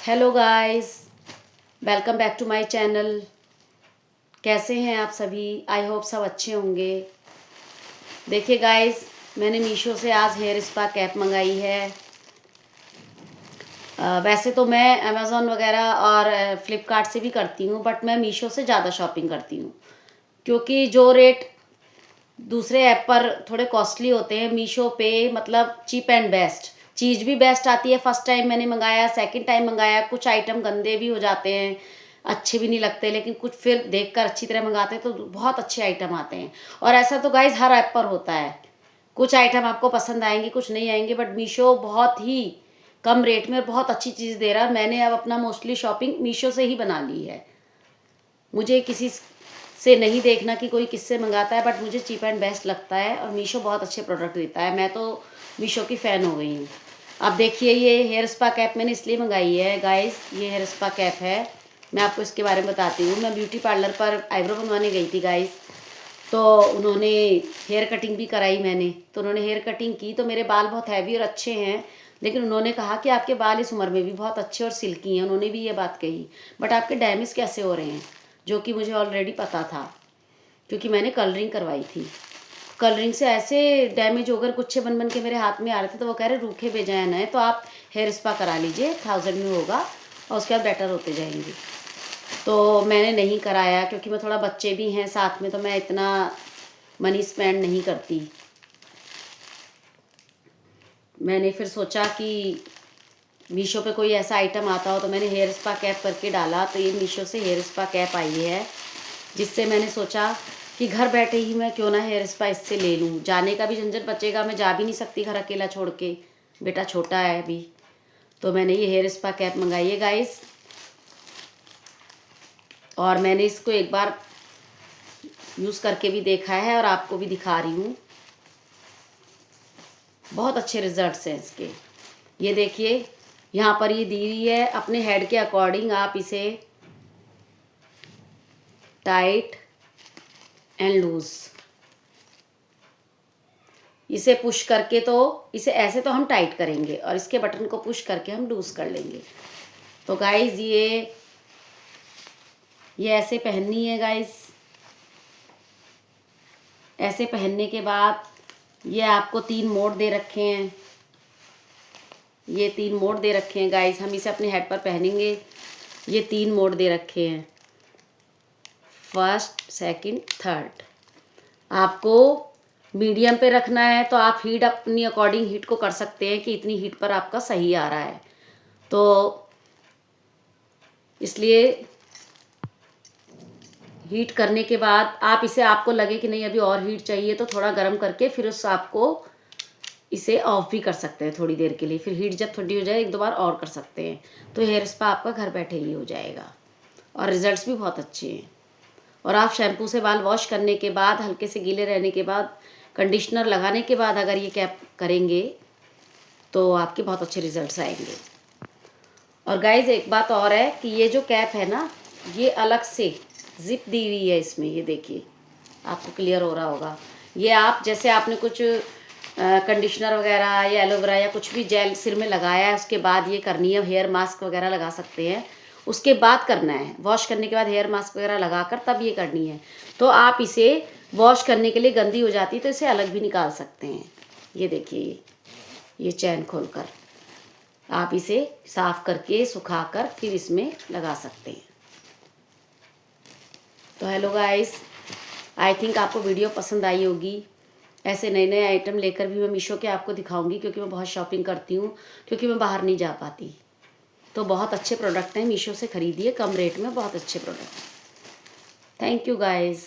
Hello guys, welcome back to my channel. कैसे हैं आप सभी? आई होप सब अच्छे होंगे। देखिए गाइस, मैंने मीशो से आज हेयर स्पा कैप मंगाई है। वैसे तो मैं अमेज़ॉन वगैरह और फ्लिपकार्ट से भी करती हूँ, बट मैं मीशो से ज़्यादा शॉपिंग करती हूँ क्योंकि जो रेट दूसरे ऐप पर थोड़े कॉस्टली होते हैं, मीशो पे मतलब चीप एंड बेस्ट। चीज़ भी बेस्ट आती है। फर्स्ट टाइम मैंने मंगाया, सेकंड टाइम मंगाया, कुछ आइटम गंदे भी हो जाते हैं, अच्छे भी नहीं लगते, लेकिन कुछ फिर देखकर अच्छी तरह मंगाते हैं तो बहुत अच्छे आइटम आते हैं। और ऐसा तो गाइज हर ऐप पर होता है, कुछ आइटम आपको पसंद आएंगे, कुछ नहीं आएंगे, बट मीशो बहुत ही कम रेट में और बहुत अच्छी चीज़ दे रहा है। मैंने अब अपना मोस्टली शॉपिंग मीशो से ही बना ली है। मुझे किसी से नहीं देखना कि कोई किससे मंगाता है, बट मुझे चीप एंड बेस्ट लगता है और मीशो बहुत अच्छे प्रोडक्ट देता है। मैं तो मीशो की फ़ैन हो गई हूँ। अब देखिए, ये हेयर स्पा कैप मैंने इसलिए मंगाई है गाइस, ये हेयर स्पा कैप है। मैं आपको इसके बारे में बताती हूँ। मैं ब्यूटी पार्लर पर आईब्रो बनवाने गई थी गाइस, तो उन्होंने हेयर कटिंग भी कराई मैंने। तो उन्होंने हेयर कटिंग की तो मेरे बाल बहुत हैवी और अच्छे हैं, लेकिन उन्होंने कहा कि आपके बाल इस उम्र में भी बहुत अच्छे और सिल्की हैं। उन्होंने भी ये बात कही, बट आपके डैमेज कैसे हो रहे हैं, जो कि मुझे ऑलरेडी पता था क्योंकि मैंने कलरिंग करवाई थी। कलरिंग से ऐसे डैमेज होकर गुच्छे बन बन के मेरे हाथ में आ रहे थे, तो वो कह रहे रूखे बेजान है, तो आप हेयर स्पा करा लीजिए, 1000 में होगा और उसके बाद बेटर होते जाएंगे। तो मैंने नहीं कराया क्योंकि मैं थोड़ा, बच्चे भी हैं साथ में, तो मैं इतना मनी स्पेंड नहीं करती। मैंने फिर सोचा कि मीशो पे कोई ऐसा आइटम आता हो, तो मैंने हेयर स्पा कैप करके डाला, तो ये मीशो से हेयर स्पा कैप आई है, जिससे मैंने सोचा कि घर बैठे ही मैं क्यों ना हेयर स्पा इससे ले लूँ। जाने का भी झंझट बचेगा, मैं जा भी नहीं सकती घर अकेला छोड़ के, बेटा छोटा है अभी। तो मैंने ये हेयर स्पा कैप मंगाई है गाइस, और मैंने इसको एक बार यूज़ करके भी देखा है और आपको भी दिखा रही हूँ। बहुत अच्छे रिजल्ट्स हैं इसके। ये देखिए, यहाँ पर ये दी हुई है, अपने हेड के अकॉर्डिंग आप इसे टाइट एंड लूज, इसे पुश करके, तो इसे ऐसे तो हम टाइट करेंगे और इसके बटन को पुश करके हम लूज कर लेंगे। तो गाइज ये ऐसे पहननी है गाइज। ऐसे पहनने के बाद ये आपको 3 मोड़ दे रखे हैं, ये 3 मोड़ दे रखे हैं गाइज। हम इसे अपने हेड पर पहनेंगे, ये 3 मोड़ दे रखे हैं, फर्स्ट, सेकंड, थर्ड। आपको मीडियम पे रखना है तो आप हीट अपनी अकॉर्डिंग हीट को कर सकते हैं कि इतनी हीट पर आपका सही आ रहा है। तो इसलिए हीट करने के बाद आप इसे, आपको लगे कि नहीं अभी और हीट चाहिए, तो थोड़ा गर्म करके फिर उस आपको इसे ऑफ भी कर सकते हैं थोड़ी देर के लिए। फिर हीट जब ठंडी हो जाए, 1-2 बार और कर सकते हैं, तो हेयर स्पा आपका घर बैठे ही हो जाएगा और रिजल्ट्स भी बहुत अच्छे हैं। और आप शैम्पू से बाल वॉश करने के बाद, हल्के से गीले रहने के बाद, कंडीशनर लगाने के बाद अगर ये कैप करेंगे तो आपके बहुत अच्छे रिजल्ट्स आएंगे। और गाइज एक बात और है कि ये जो कैप है ना, ये अलग से जिप दी हुई है इसमें, ये देखिए, आपको क्लियर हो रहा होगा। ये आप जैसे आपने कुछ कंडीशनर वगैरह या एलोवेरा या कुछ भी जेल सिर में लगाया है, उसके बाद ये करनी है। हेयर मास्क वगैरह लगा सकते हैं, उसके बाद करना है। वॉश करने के बाद हेयर मास्क वगैरह लगाकर तब ये करनी है। तो आप इसे वॉश करने के लिए गंदी हो जाती है तो इसे अलग भी निकाल सकते हैं। ये देखिए, ये चैन खोलकर आप इसे साफ करके सुखाकर फिर इसमें लगा सकते हैं। तो हेलो गाइस, आई थिंक आपको वीडियो पसंद आई होगी। ऐसे नए नए आइटम लेकर भी मैं मीशो के आपको दिखाऊंगी, क्योंकि मैं बहुत शॉपिंग करती हूँ, क्योंकि मैं बाहर नहीं जा पाती। तो बहुत अच्छे प्रोडक्ट हैं, मीशो से खरीदिए, कम रेट में बहुत अच्छे प्रोडक्ट। Thank you guys.